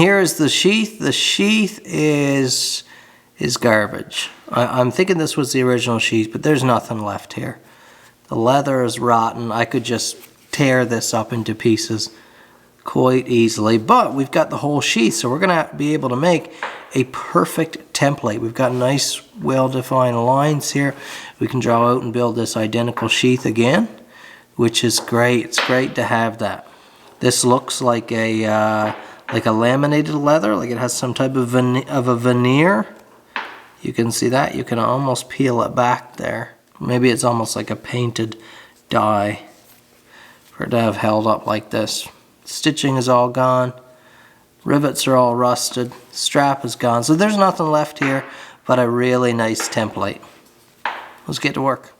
here is the sheath. The sheath is garbage. I'm thinking this was the original sheath, but there's nothing left here. The leather is rotten. I could just tear this up into pieces quite easily, but we've got the whole sheath, so we're gonna be able to make a perfect template. We've got nice, well-defined lines here. We can draw out and build this identical sheath again, which is great. It's great to have that. This looks like a laminated leather, like it has some type of a veneer. You can see that. You can almost peel it back there. Maybe it's almost like a painted dye for it to have held up like this. Stitching is all gone. Rivets are all rusted. Strap is gone. So there's nothing left here but a really nice template. Let's get to work.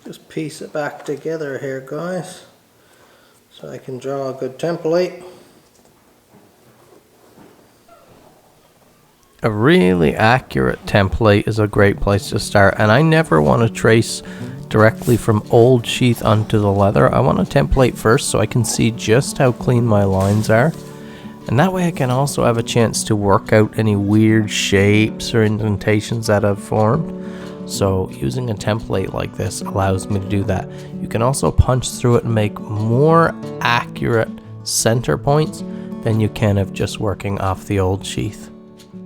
Just piece it back together here, guys, so I can draw a good template. A really accurate template is a great place to start, and I never want to trace directly from old sheath onto the leather. I want a template first so I can see just how clean my lines are, and that way I can also have a chance to work out any weird shapes or indentations that have formed. So using a template like this allows me to do that. You can also punch through it and make more accurate center points than you can of just working off the old sheath.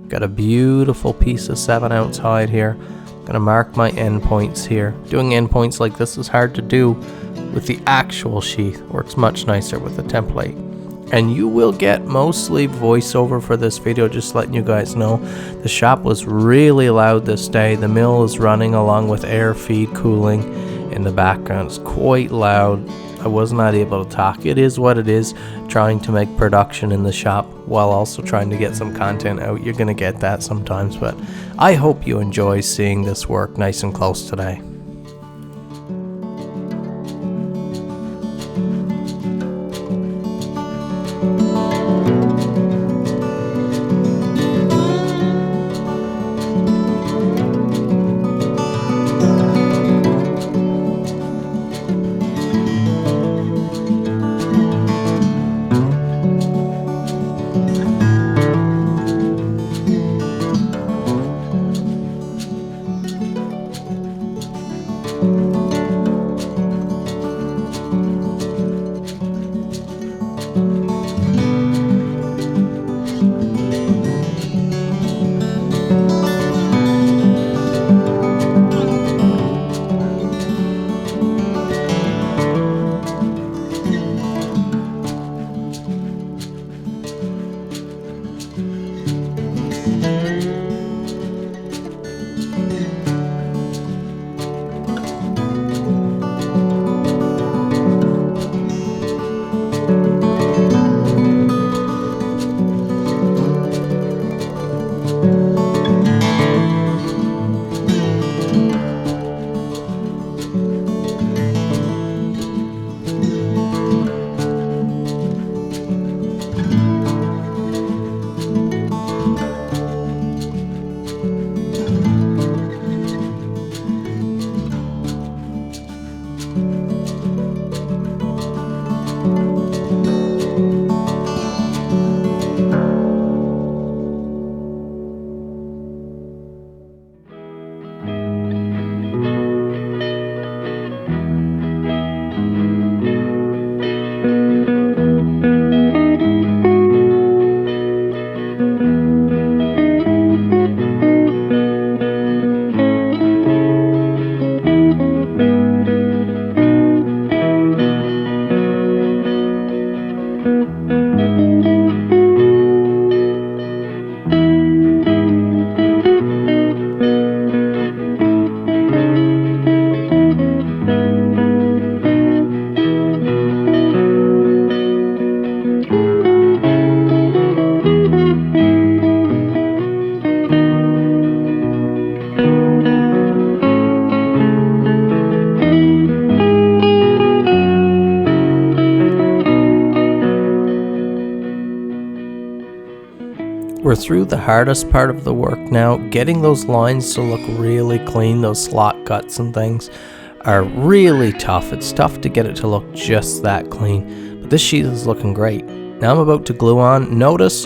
Got a beautiful piece of 7-ounce hide here. I'm gonna mark my endpoints here. Doing endpoints like this is hard to do with the actual sheath. Works much nicer with the template. And you will get mostly voiceover for this video, just letting you guys know. The shop was really loud this day. The mill is running along with air feed cooling in the background. It's quite loud. I was not able to talk. It is what it is, trying to make production in the shop while also trying to get some content out. You're gonna get that sometimes, but I hope you enjoy seeing this work nice and close today. We're through the hardest part of the work now, getting those lines to look really clean, those slot cuts and things. are really tough. It's tough to get it to look just that clean, but this sheath is looking great. Now I'm about to glue on. Notice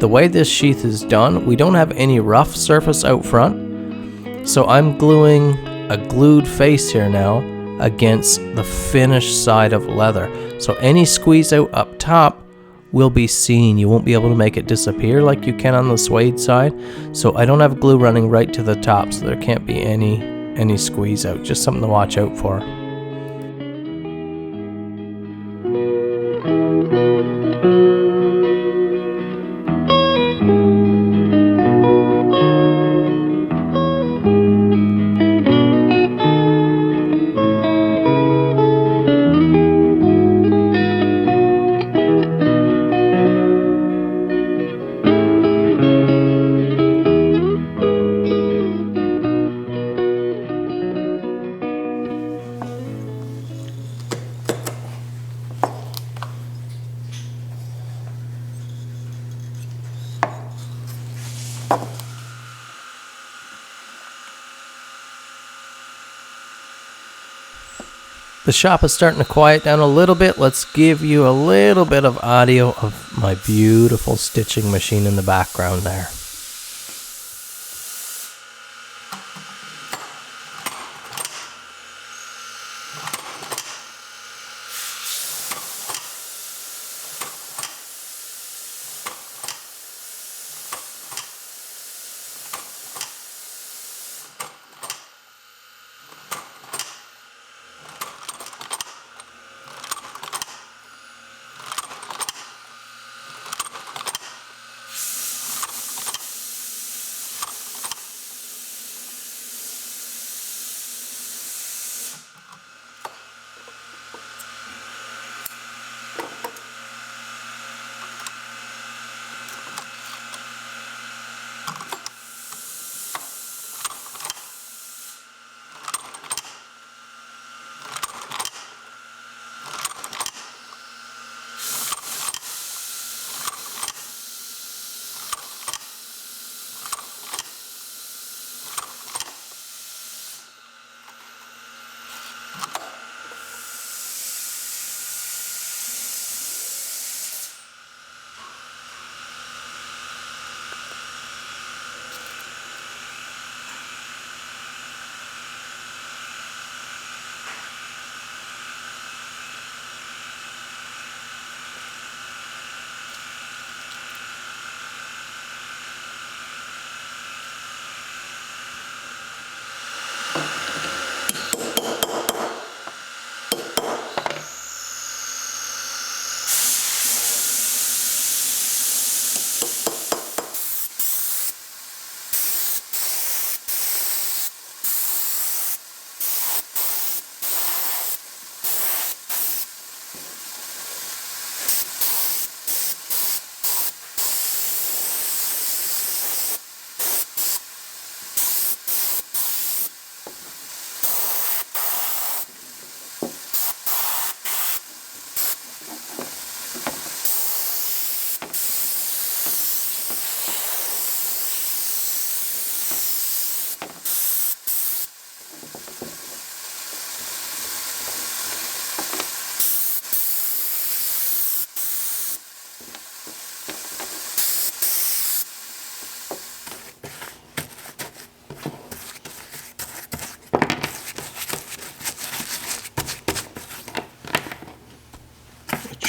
the way this sheath is done, we don't have any rough surface out front, so I'm gluing a glued face here now against the finished side of leather. So any squeeze out up top will be seen. You won't be able to make it disappear like you can on the suede side. So I don't have glue running right to the top, so there can't be any squeeze out. Just something to watch out for. The shop is starting to quiet down a little bit. Let's give you a little bit of audio of my beautiful stitching machine in the background there.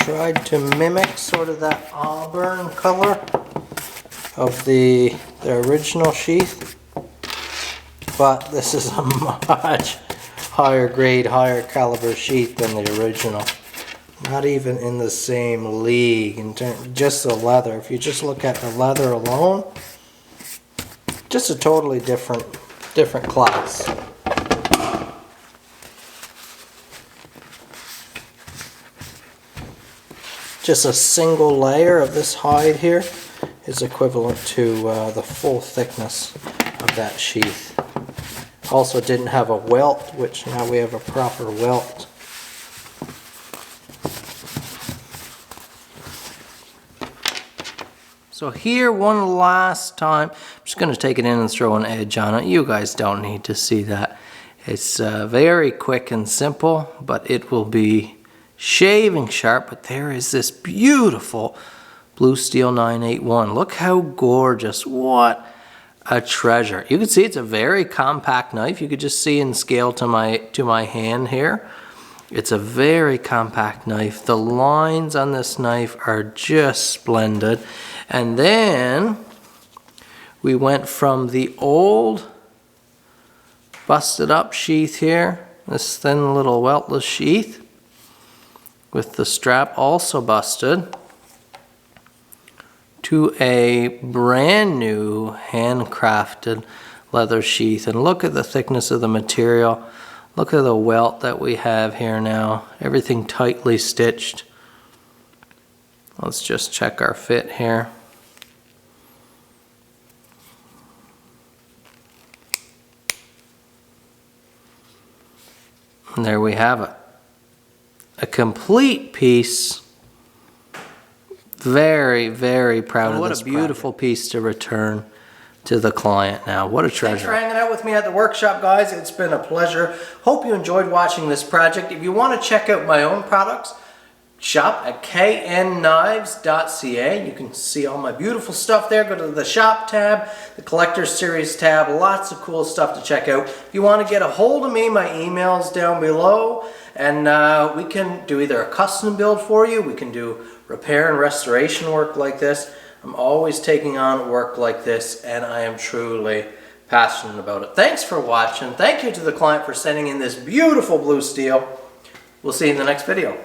Tried to mimic sort of that auburn color of the original sheath, but this is a much higher grade, higher caliber sheath than the original. Not even in the same league in just the leather. If you just look at the leather alone, just a totally different class. Just a single layer of this hide here is equivalent to the full thickness of that sheath. Also didn't have a welt, which now we have a proper welt. So here, one last time, I'm just going to take it in and throw an edge on it. You guys don't need to see that. It's very quick and simple, but it will be shaving sharp. But there is this beautiful blue steel 981. Look how gorgeous. What a treasure. You can see it's a very compact knife. You could just see in scale to my hand here. It's a very compact knife. The lines on this knife are just splendid. And then we went from the old busted up sheath here, this thin little weltless sheath with the strap also busted, to a brand new handcrafted leather sheath. And look at the thickness of the material. Look at the welt that we have here now. Everything tightly stitched. Let's just check our fit here. And there we have it. A complete piece. Very, very proud of this. What a beautiful piece to return to the client now. What a treasure. Thanks for hanging out with me at the workshop, guys. It's been a pleasure. Hope you enjoyed watching this project. If you want to check out my own products, shop at knknives.ca. You can see all my beautiful stuff there. Go to the shop tab, the collector's series tab. Lots of cool stuff to check out. If you want to get a hold of me, my email's down below. And we can do either a custom build for you. We can do repair and restoration work like this. I'm always taking on work like this, and I am truly passionate about it. Thanks for watching. Thank you to the client for sending in this beautiful blue steel. We'll see you in the next video.